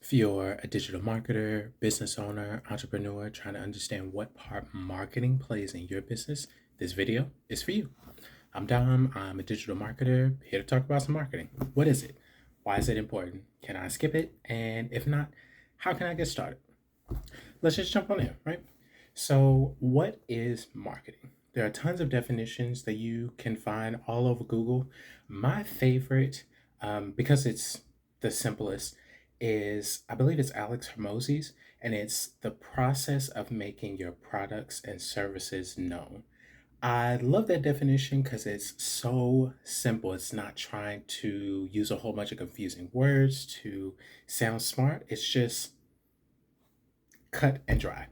If you're a digital marketer, business owner, entrepreneur trying to understand what part marketing plays in your business, this video is for you. I'm Dom. I'm a digital marketer here to talk about some marketing. What is it? Why is it important? Can I skip it? And if not, how can I get started? Let's just jump on in, right? So, what is marketing? There are tons of definitions that you can find all over Google. My favorite, because it's the simplest, is I believe it's Alex Hermosi's, and it's the process of making your products and services known. I love that definition because it's so simple. It's not trying to use a whole bunch of confusing words to sound smart. It's just cut and dry.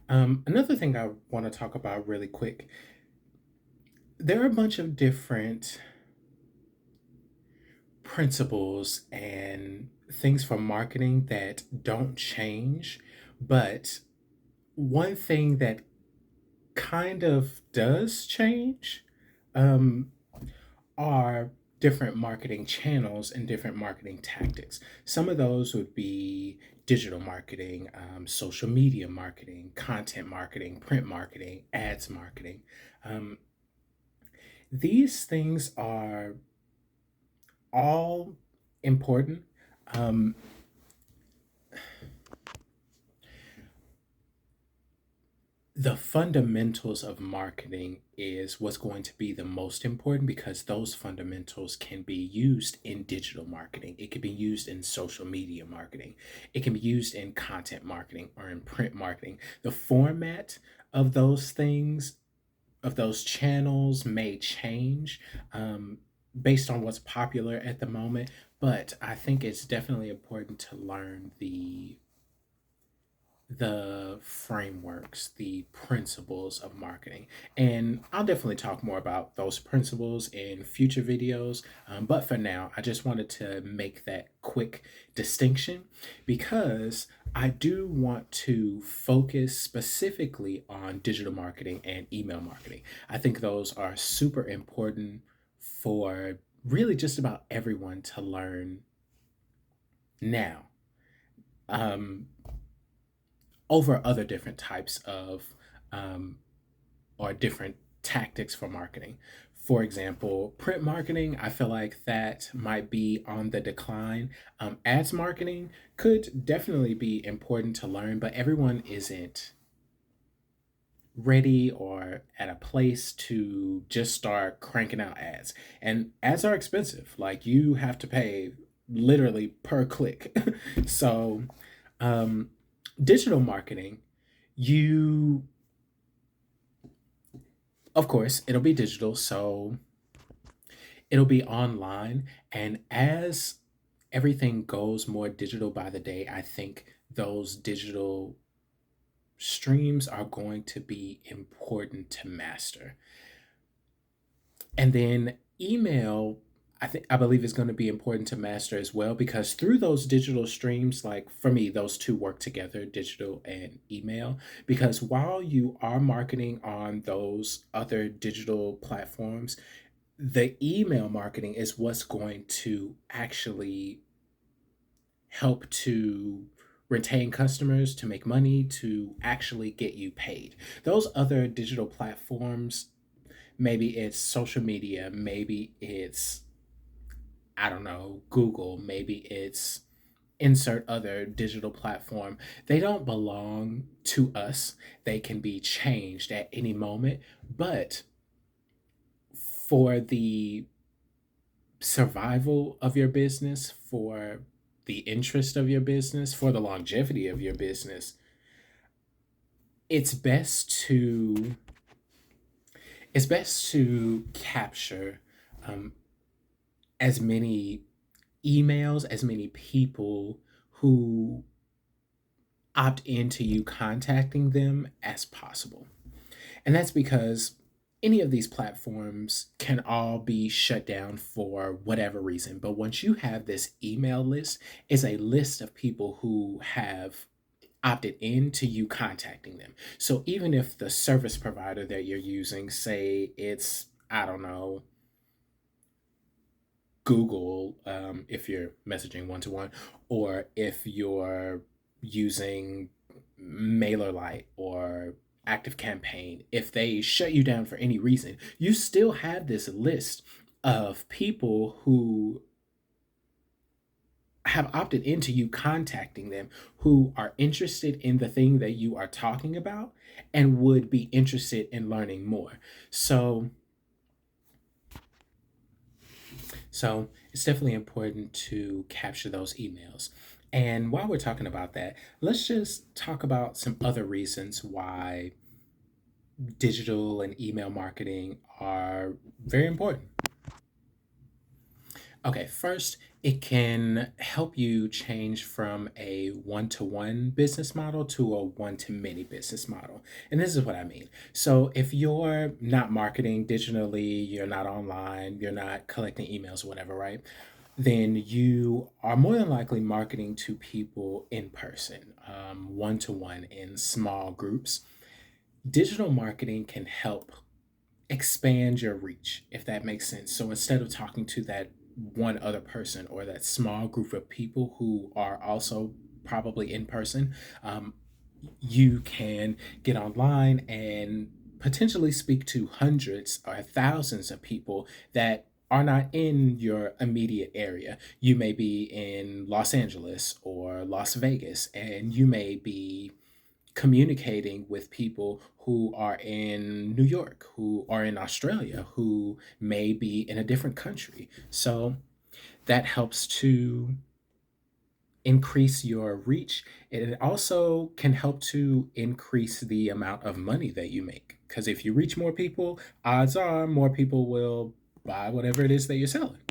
Another thing I want to talk about really quick, there are a bunch of different principles and things for marketing that don't change, but one thing that kind of does change um, are different marketing channels and different marketing tactics. Some of those would be digital marketing, social media marketing, content marketing, print marketing, ads marketing. Um, these things are all important. Um, the fundamentals of marketing is what's going to be the most important because those fundamentals can be used in digital marketing. It can be used in social media marketing. It can be used in content marketing or in print marketing. The format of those things, of those channels, may change based on what's popular at the moment, but I think it's definitely important to learn the frameworks, the principles of marketing. And I'll definitely talk more about those principles in future videos. But for now, I just wanted to make that quick distinction because I do want to focus specifically on digital marketing and email marketing. I think those are super important for really just about everyone to learn now. Um, Over other different types of um, or different tactics for marketing. For example, print marketing, I feel like that might be on the decline. Ads marketing could definitely be important to learn, but everyone isn't ready or at a place to just start cranking out ads. And ads are expensive. Like you have to pay literally per click. So, um, digital marketing, you, of course, it'll be digital. So it'll be online. And as everything goes more digital by the day, I think those digital streams are going to be important to master. And then email, I believe is going to be important to master as well because through those digital streams, like for me, those two work together, digital and email. Because while you are marketing on those other digital platforms, the email marketing is what's going to actually help to retain customers, to make money, to actually get you paid. Those other digital platforms, maybe it's social media, maybe it's, I don't know, Google, maybe it's insert other digital platform. They don't belong to us. They can be changed at any moment. But for the survival of your business, for the interest of your business, for the longevity of your business, it's best to it's best to capture um, as many emails, as many people who opt into you contacting them as possible. And that's because any of these platforms can all be shut down for whatever reason. But once you have this email list, is a list of people who have opted into you contacting them. So even if the service provider that you're using, say it's, I don't know, Google, if you're messaging one to one, or if you're using MailerLite or Active Campaign, if they shut you down for any reason, you still have this list of people who have opted into you contacting them, who are interested in the thing that you are talking about and would be interested in learning more. So, so it's definitely important to capture those emails. And while we're talking about that, let's just talk about some other reasons why digital and email marketing are very important. Okay, first, it can help you change from a one to one business model to a one to many business model. And this is what I mean. So, if you're not marketing digitally, you're not online, you're not collecting emails or whatever, right? Then you are more than likely marketing to people in person, one to one in small groups. Digital marketing can help expand your reach, if that makes sense. So instead of talking to that one other person or that small group of people who are also probably in person, um, you can get online and potentially speak to hundreds or thousands of people that are not in your immediate area. You may be in Los Angeles or Las Vegas, and you may be communicating with people who are in New York, who are in Australia, who may be in a different country. So that helps to increase your reach. It also can help to increase the amount of money that you make. Because if you reach more people, odds are more people will buy whatever it is that you're selling.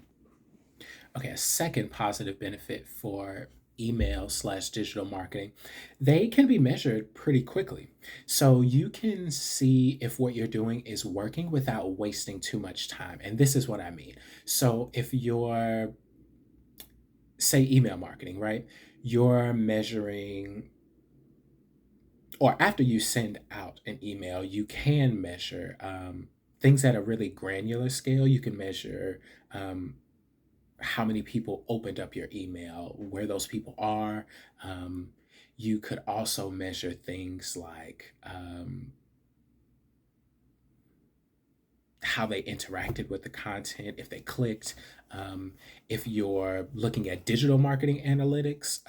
Okay, a second positive benefit for email slash digital marketing, they can be measured pretty quickly. So you can see if what you're doing is working without wasting too much time. And this is what I mean. So if you're, say, email marketing, right? You're measuring, or after you send out an email, you can measure things at a really granular scale. You can measure um, how many people opened up your email, where those people are. Um, you could also measure things like how they interacted with the content, if they clicked. Um, if you're looking at digital marketing analytics,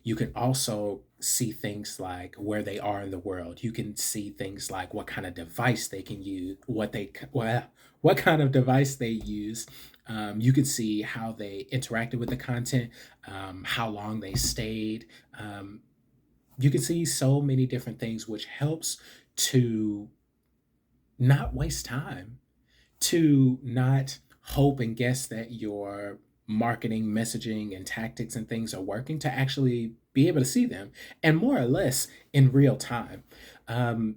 you can also see things like where they are in the world. You can see things like what kind of device they can use, what kind of device they use. You can see how they interacted with the content, how long they stayed. Um, you can see so many different things, which helps to not waste time, to not hope and guess that your marketing, messaging, and tactics and things are working, to actually be able to see them and more or less in real time. Um,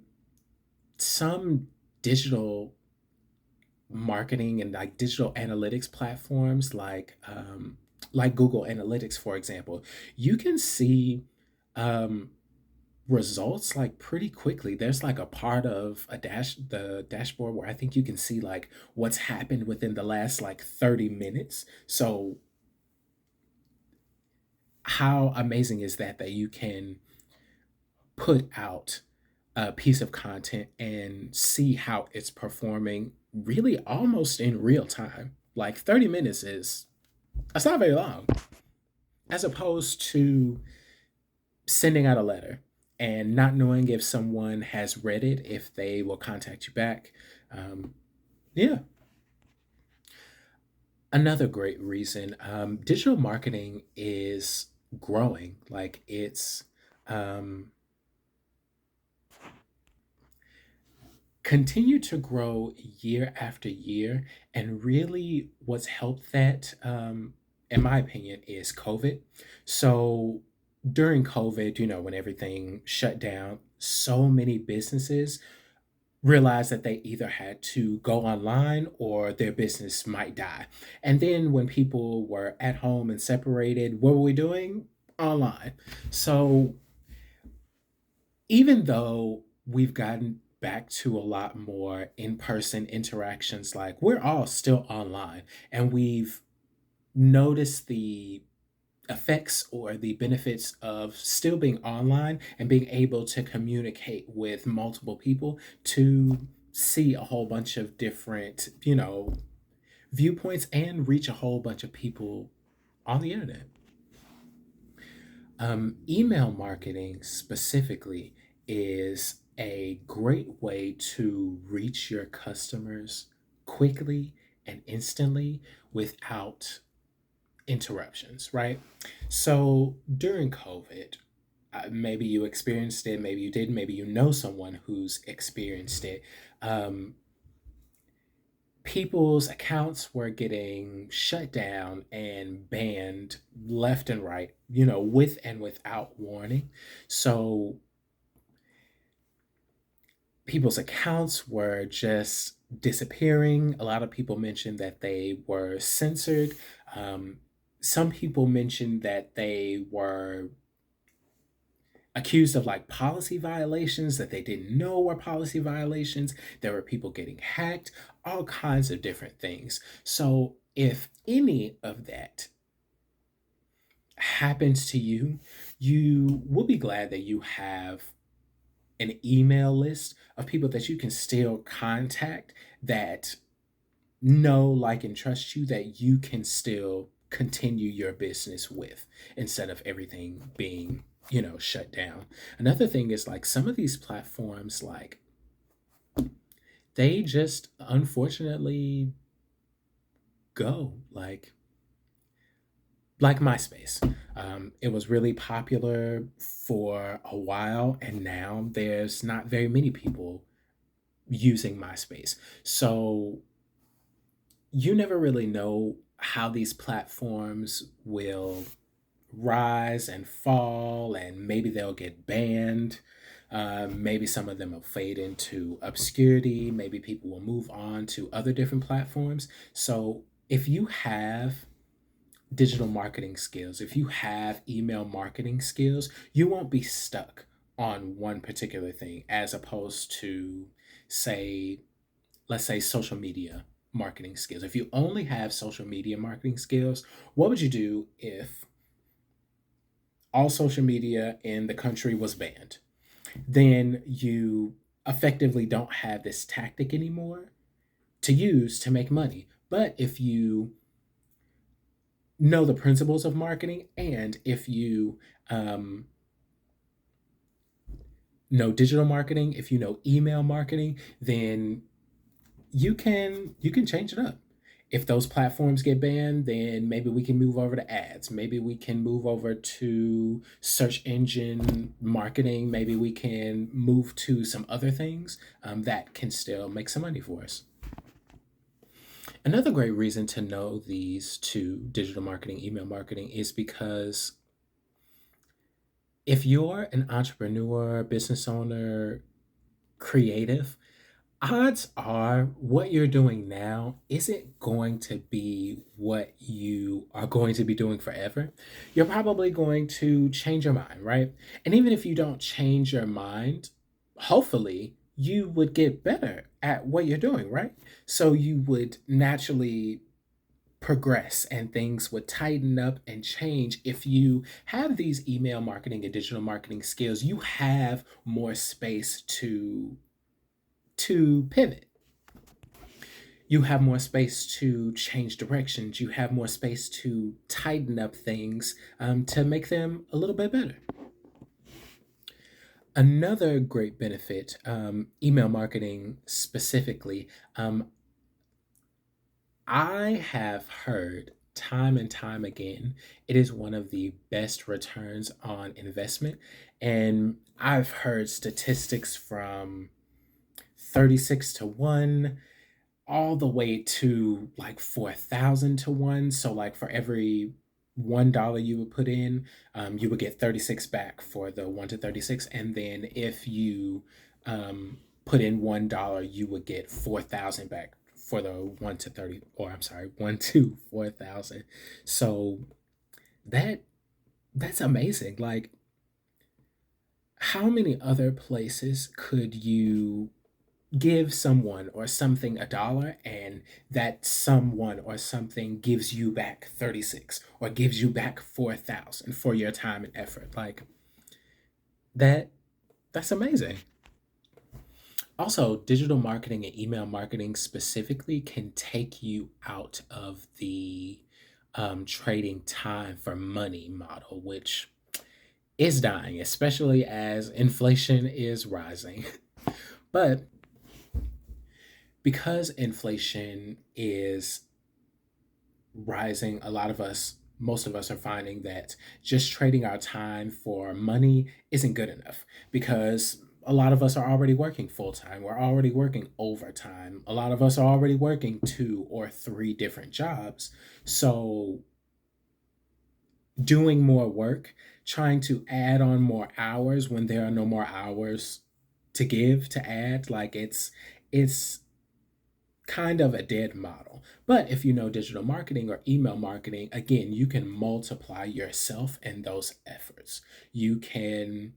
some digital marketing and like digital analytics platforms like Google Analytics, for example, you can see um, results like pretty quickly. There's like a part of the dashboard where I think you can see like what's happened within the last like 30 minutes. So how amazing is that that you can put out a piece of content and see how it's performing really almost in real time. Like 30 minutes is that's not very long as opposed to sending out a letter and not knowing if someone has read it, if they will contact you back. Um, yeah, another great reason, digital marketing is growing. Like it's um, continue to grow year after year. And really, what's helped that, in my opinion, is COVID. So during COVID, when everything shut down, so many businesses realized that they either had to go online or their business might die. And then when people were at home and separated, what were we doing? Online. So even though we've gotten back to a lot more in person interactions, like we're all still online and we've notice the effects or the benefits of still being online and being able to communicate with multiple people to see a whole bunch of different, viewpoints and reach a whole bunch of people on the internet. Email marketing specifically is a great way to reach your customers quickly and instantly without interruptions, right? So during COVID, maybe you experienced it, maybe you didn't, maybe you know someone who's experienced it. Um, People's accounts were getting shut down and banned left and right, with and without warning. So people's accounts were just disappearing. A lot of people mentioned that they were censored. Um, some people mentioned that they were accused of like policy violations that they didn't know were policy violations. There were people getting hacked, all kinds of different things. So, if any of that happens to you, you will be glad that you have an email list of people that you can still contact that know, like, and trust you that you can still continue your business with instead of everything being, shut down. Another thing is like some of these platforms, like, they just unfortunately go like MySpace. It was really popular for a while, and now there's not very many people using MySpace. So you never really know how these platforms will rise and fall, and maybe they'll get banned. Maybe some of them will fade into obscurity. Maybe people will move on to other different platforms. So, if you have digital marketing skills, if you have email marketing skills, you won't be stuck on one particular thing as opposed to, say, let's say social media marketing skills. If you only have social media marketing skills, what would you do if all social media in the country was banned? Then you effectively don't have this tactic anymore to use to make money. But if you know the principles of marketing, and if you um, know digital marketing, if you know email marketing, then you can change it up. If those platforms get banned, then maybe we can move over to ads. Maybe we can move over to search engine marketing. Maybe we can move to some other things that can still make some money for us. Another great reason to know these two, digital marketing, email marketing, is because if you're an entrepreneur, business owner, creative, odds are what you're doing now isn't going to be what you are going to be doing forever. You're probably going to change your mind, right? And even if you don't change your mind, hopefully you would get better at what you're doing, right? So you would naturally progress and things would tighten up and change. If you have these email marketing and digital marketing skills, you have more space to pivot. You have more space to change directions. You have more space to tighten up things to make them a little bit better. Another great benefit, email marketing specifically, I have heard time and time again, it is one of the best returns on investment. And I've heard statistics from 36 to 1 all the way to like 4,000 to 1. So, like, for every $1 you would put in, you would get 36 back for the 1 to 36. And then if you put in $1, you would get 4,000 back for the 1 to 30, or I'm sorry, 1 to 4,000. So, that that's amazing. Like, how many other places could you give someone or something a dollar, and that someone or something gives you back 36 or gives you back 4,000 for your time and effort. Like that that's amazing. Also, digital marketing and email marketing specifically can take you out of the trading time for money model, which is dying, especially as inflation is rising. But because inflation is rising, most of us are finding that just trading our time for money isn't good enough because a lot of us are already working full time. We're already working overtime. A lot of us are already working two or three different jobs. So, doing more work, trying to add on more hours when there are no more hours to give to add, like it's kind of a dead model. But if you know digital marketing or email marketing, again, you can multiply yourself and those efforts. You can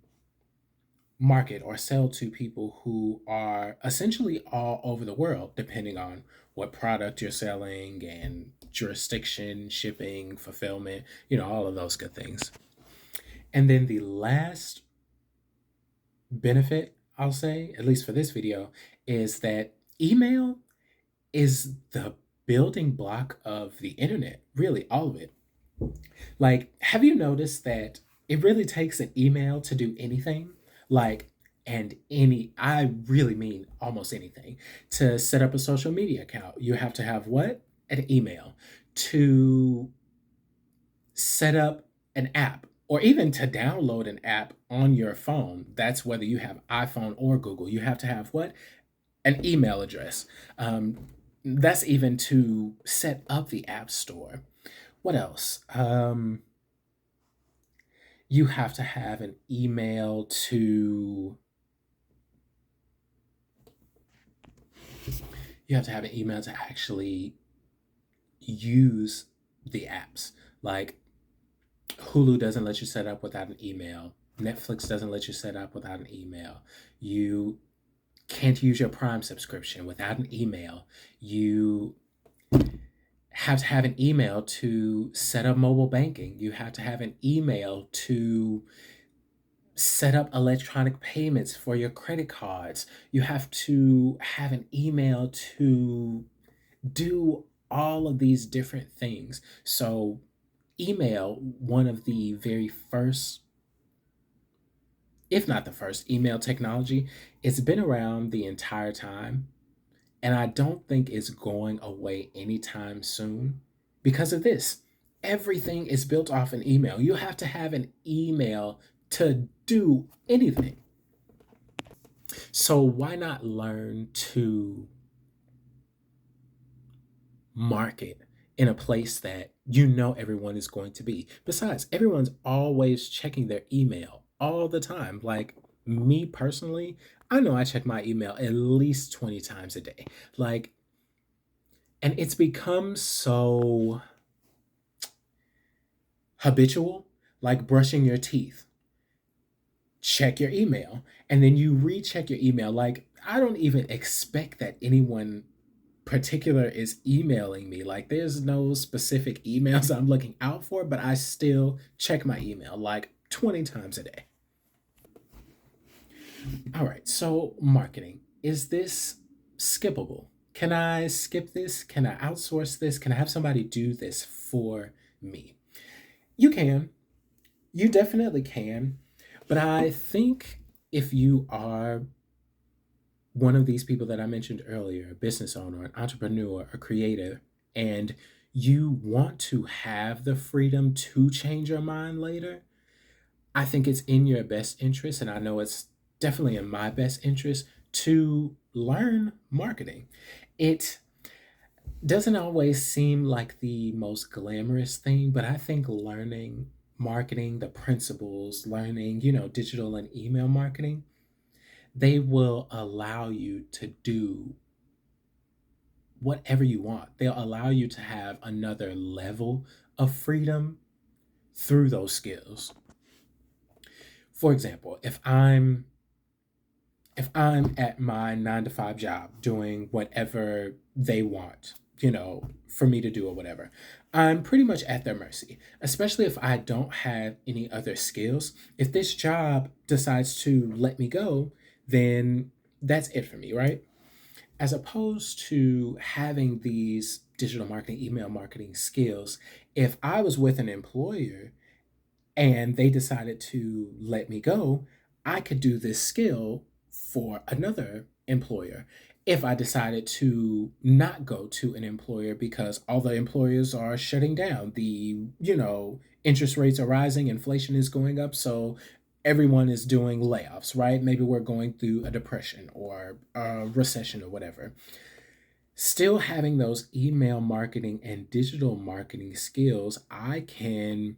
market or sell to people who are essentially all over the world, depending on what product you're selling and jurisdiction, shipping, fulfillment, all of those good things. And then the last benefit, I'll say, at least for this video, is that email is the building block of the internet, really, all of it. Like, have you noticed that it really takes an email to do anything? Like, I really mean almost anything. To set up a social media account, you have to have what? An email. To set up an app, or even to download an app on your phone, that's whether you have iPhone or Google, you have to have what? An email address. That's even to set up the app store. What else? You have to have an email to actually use the apps. Like Hulu doesn't let you set up without an email. Netflix doesn't let you set up without an email. You can't use your Prime subscription without an email. You have to have an email to set up mobile banking. You have to have an email to set up electronic payments for your credit cards. You have to have an email to do all of these different things. So, email, one of the very first, if not the first, email technology, it's been around the entire time. And I don't think it's going away anytime soon because of this. Everything is built off an email. You have to have an email to do anything. So why not learn to market in a place that you know everyone is going to be? Besides, everyone's always checking their email all the time. Like me personally, I know I check my email at least 20 times a day. Like, and it's become so habitual, like brushing your teeth. Check your email, and then you recheck your email. Like, I don't even expect that anyone particular is emailing me. Like, there's no specific emails I'm looking out for, but I still check my email like 20 times a day. All right, so marketing. Is this skippable? Can I skip this? Can I outsource this? Can I have somebody do this for me? You can. You definitely can. But I think if you are one of these people that I mentioned earlier, a business owner, an entrepreneur, a creator, and you want to have the freedom to change your mind later, I think it's in your best interest, and I know it's definitely in my best interest to learn marketing. It doesn't always seem like the most glamorous thing, but I think learning marketing, the principles, learning, digital and email marketing, they will allow you to do whatever you want. They'll allow you to have another level of freedom through those skills. For example, if I'm if I'm at my 9 to 5 job doing whatever they want, for me to do or whatever, I'm pretty much at their mercy, especially if I don't have any other skills. If this job decides to let me go, then that's it for me, right? As opposed to having these digital marketing, email marketing skills, if I was with an employer and they decided to let me go, I could do this skill for another employer. If I decided to not go to an employer because all the employers are shutting down, interest rates are rising, inflation is going up, so everyone is doing layoffs, right? Maybe we're going through a depression or a recession or whatever. Still having those email marketing and digital marketing skills, I can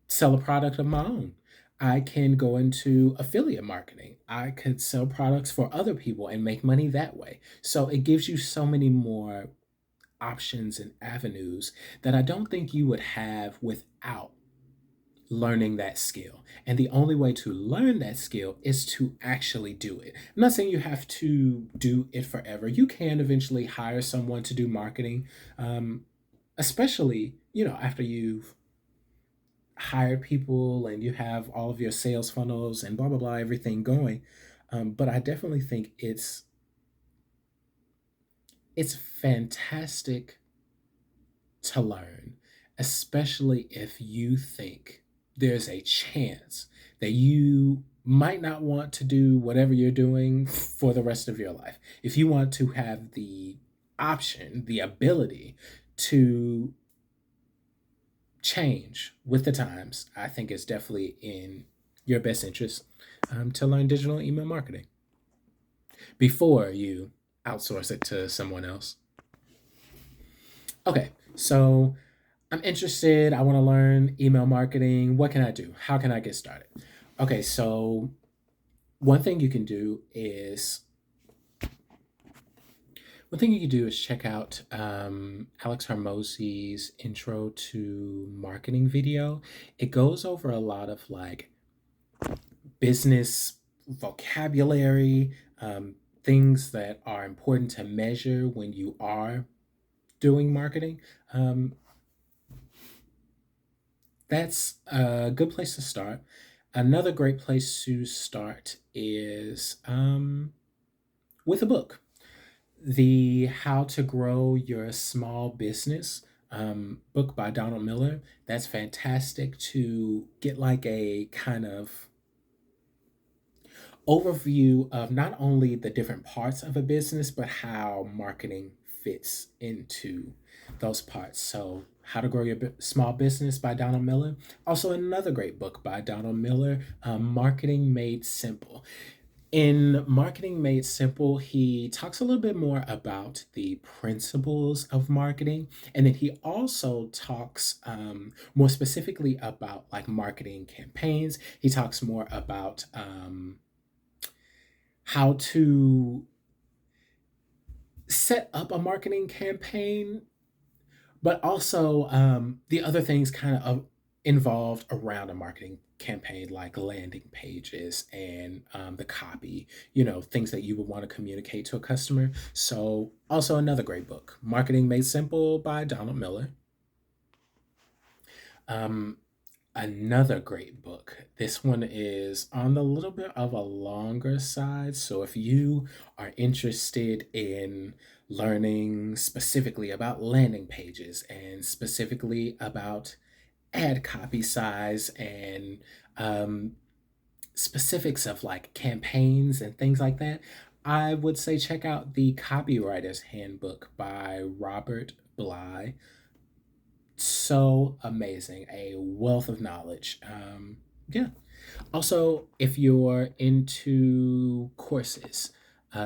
sell a product of my own. I can go into affiliate marketing. I could sell products for other people and make money that way. So it gives you so many more options and avenues that I don't think you would have without learning that skill. And the only way to learn that skill is to actually do it. I'm not saying you have to do it forever. You can eventually hire someone to do marketing, especially, after you've hired people and you have all of your sales funnels and blah blah blah everything going. But I definitely think it's fantastic to learn, especially if you think there's a chance that you might not want to do whatever you're doing for the rest of your life. If you want to have the option, the ability to change with the times, I think it's definitely in your best interest to learn digital email marketing before you outsource it to someone else. Okay, so I'm interested. I want to learn email marketing. What can I do? How can I get started? Okay, so one thing you can do is one thing you can do is check out Alex Hermosi's intro to marketing video. It goes over a lot of like business vocabulary, things that are important to measure when you are doing marketing. Um, that's a good place to start. Another great place to start is with a book. The How to Grow Your Small Business book by Donald Miller. That's fantastic to get like a kind of overview of not only the different parts of a business, but how marketing fits into those parts. So, How to Grow Your Small Business by Donald Miller. Also, another great book by Donald Miller, Marketing Made Simple. In Marketing Made Simple, he talks a little bit more about the principles of marketing. And then he also talks more specifically about like marketing campaigns. He talks more about how to set up a marketing campaign, but also the other things kind of involved around a marketing campaign, like landing pages and the copy, things that you would want to communicate to a customer. So, also another great book, Marketing Made Simple by Donald Miller. Um, Another great book. This one is on the little bit of a longer side. So if you are interested in learning specifically about landing pages and specifically about ad copy size and um, specifics of like campaigns and things like that, I would say check out the Copywriter's Handbook by Robert Bly. So amazing, a wealth of knowledge. Yeah. Also, if you're into courses,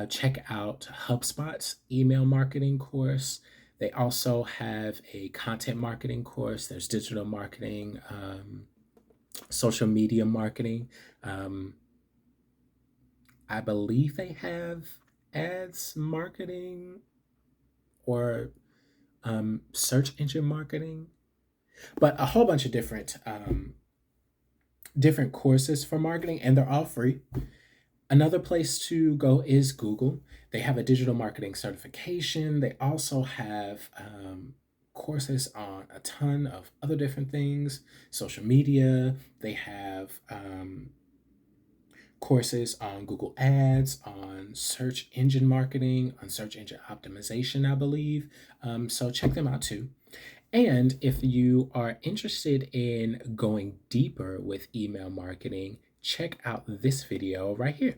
check out HubSpot's email marketing course. They also have a content marketing course. There's digital marketing, social media marketing. Um, I believe they have ads marketing or search engine marketing, but a whole bunch of different courses for marketing, and they're all free. Another place to go is Google. They have a digital marketing certification. They also have courses on a ton of other different things, social media. They have courses on Google Ads, on search engine marketing, on search engine optimization, I believe. So check them out too. And if you are interested in going deeper with email marketing, check out this video right here.